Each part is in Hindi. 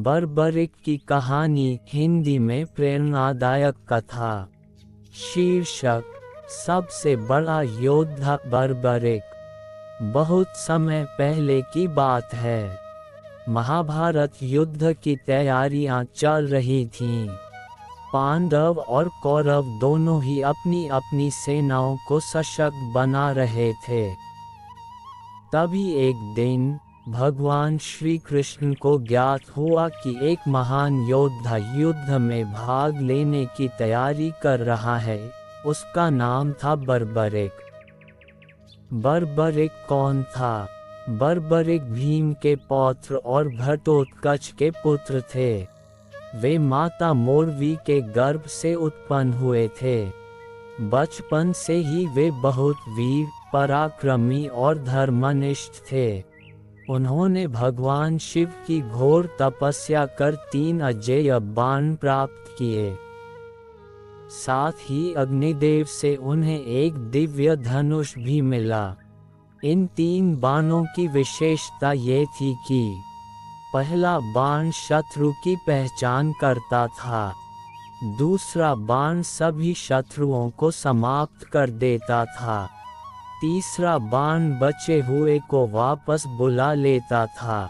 बर्बरिक की कहानी हिंदी में प्रेरणादायक कथा। शीर्षक: सबसे बड़ा योद्धा बर्बरिक। बहुत समय पहले की बात है। महाभारत युद्ध की तैयारियां चल रही थीं। पांडव और कौरव दोनों ही अपनी अपनी सेनाओं को सशक्त बना रहे थे। तभी एक दिन भगवान श्री कृष्ण को ज्ञात हुआ कि एक महान योद्धा युद्ध में भाग लेने की तैयारी कर रहा है। उसका नाम था बर्बरिक। बर्बरिक कौन था? बर्बरिक भीम के पौत्र और घटोत्कच के पुत्र थे। वे माता मोरवी के गर्भ से उत्पन्न हुए थे। बचपन से ही वे बहुत वीर, पराक्रमी और धर्मनिष्ठ थे। उन्होंने भगवान शिव की घोर तपस्या कर 3 अजेय बाण प्राप्त किए। साथ ही अग्निदेव से उन्हें एक दिव्य धनुष भी मिला। इन 3 बाणों की विशेषता ये थी कि पहला बाण शत्रु की पहचान करता था। दूसरा बाण सभी शत्रुओं को समाप्त कर देता था। तीसरा बाण बचे हुए को वापस बुला लेता था।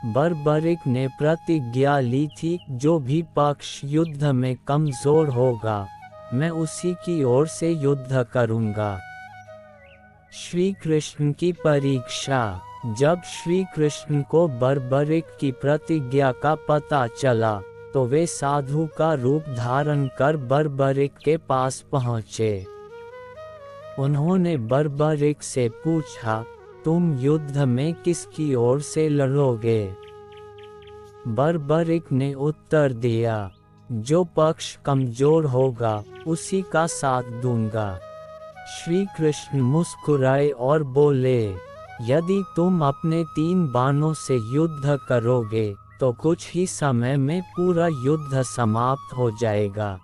बर्बरिक ने प्रतिज्ञा ली थी, जो भी पक्ष युद्ध में कमजोर होगा, मैं उसी की ओर से युद्ध करूंगा। श्री कृष्ण की परीक्षा। जब श्री कृष्ण को बर्बरिक की प्रतिज्ञा का पता चला, तो वे साधु का रूप धारण कर बर्बरिक के पास पहुँचे। उन्होंने बर्बरिक से पूछा, तुम युद्ध में किसकी ओर से लड़ोगे? बर्बरिक ने उत्तर दिया, जो पक्ष कमजोर होगा उसी का साथ दूंगा। श्री कृष्ण मुस्कुराए और बोले, यदि तुम अपने 3 बाणों से युद्ध करोगे तो कुछ ही समय में पूरा युद्ध समाप्त हो जाएगा।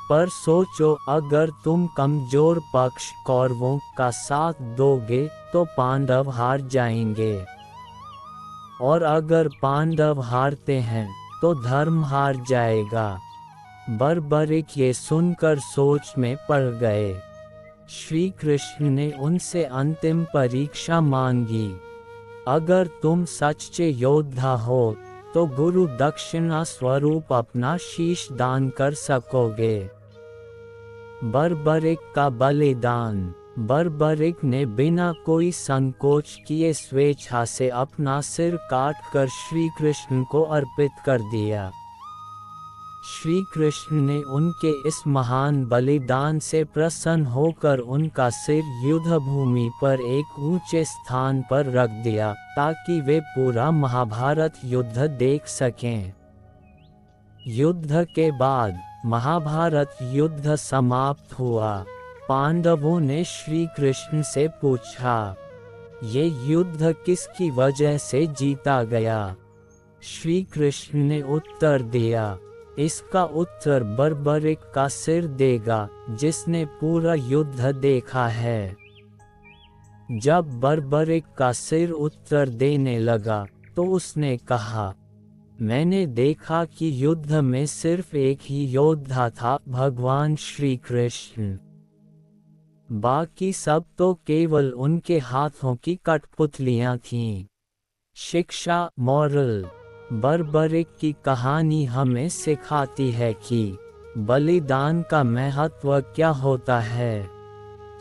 पर सोचो, अगर तुम कमजोर पक्ष कौरवों का साथ दोगे तो पांडव हार जाएंगे, और अगर पांडव हारते हैं तो धर्म हार जाएगा। बर्बरिक ये सुनकर सोच में पड़ गए। श्री कृष्ण ने उनसे अंतिम परीक्षा मांगी। अगर तुम सच्चे योद्धा हो तो गुरु दक्षिणा स्वरूप अपना शीश दान कर सकोगे। बर्बरिक का बलिदान। बर्बरिक ने बिना कोई संकोच किए स्वेच्छा से अपना सिर काटकर श्री कृष्ण को अर्पित कर दिया। श्री कृष्ण ने उनके इस महान बलिदान से प्रसन्न होकर उनका सिर युद्ध भूमि पर एक ऊंचे स्थान पर रख दिया, ताकि वे पूरा महाभारत युद्ध देख सकें। युद्ध के बाद महाभारत युद्ध समाप्त हुआ। पांडवों ने श्री कृष्ण से पूछा, ये युद्ध किसकी वजह से जीता गया? श्री कृष्ण ने उत्तर दिया, इसका उत्तर बर्बरिक का सिर देगा, जिसने पूरा युद्ध देखा है। जब बर्बरिक का सिर उत्तर देने लगा तो उसने कहा, मैंने देखा कि युद्ध में सिर्फ एक ही योद्धा था, भगवान श्री कृष्ण। बाकी सब तो केवल उनके हाथों की कठपुतलियां थीं। शिक्षा मोरल। बर्बरिक की कहानी हमें सिखाती है कि बलिदान का महत्व क्या होता है।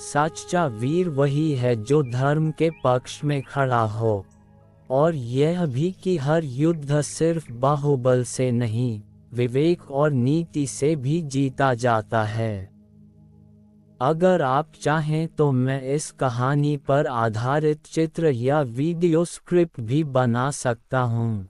सच्चा वीर वही है जो धर्म के पक्ष में खड़ा हो, और यह भी कि हर युद्ध सिर्फ बाहुबल से नहीं, विवेक और नीति से भी जीता जाता है। अगर आप चाहें तो मैं इस कहानी पर आधारित चित्र या वीडियो स्क्रिप्ट भी बना सकता हूँ।